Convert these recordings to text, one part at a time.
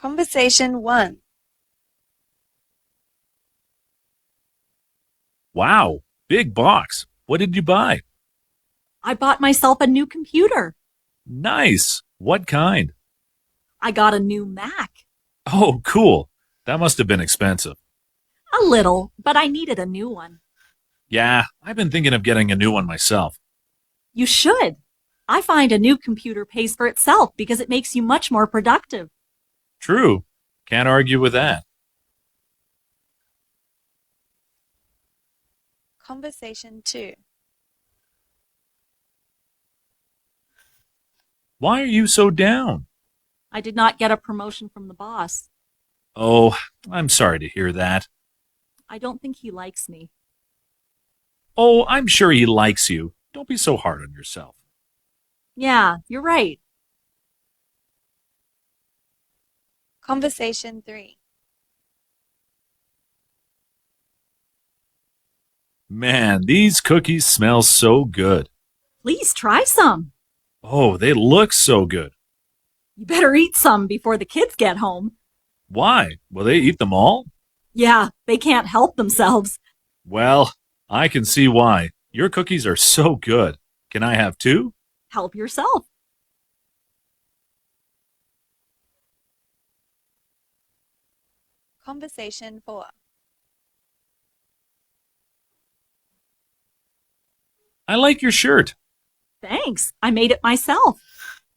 Conversation 1. Wow, big box. What did you buy? I bought myself a new computer. Nice. What kind? I got a new Mac. Oh, cool. That must have been expensive. A little, but I needed a new one. Yeah, I've been thinking of getting a new one myself. You should. I find a new computer pays for itself because it makes you much more productive. True. Can't argue with that. Conversation 2. Why are you so down? I did not get a promotion from the boss. Oh, I'm sorry to hear that. I don't think he likes me. Oh, I'm sure he likes you. Don't be so hard on yourself. Yeah, you're right. Conversation 3. Man, these cookies smell so good. Please try some. Oh, they look so good. You better eat some before the kids get home. Why? Will they eat them all? Yeah, they can't help themselves. Well, I can see why. Your cookies are so good. Can I have two? Help yourself. Conversation 4. I like your shirt. Thanks. I made it myself.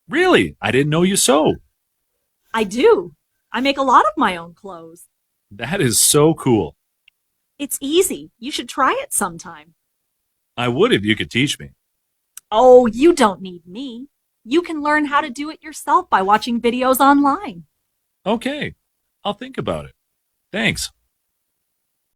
Really? I didn't know you sewed. I do. I make a lot of my own clothes. That is so cool. It's easy. You should try it sometime. I would if you could teach me. Oh, you don't need me. You can learn how to do it yourself by watching videos online. Okay, I'll think about it. Thanks.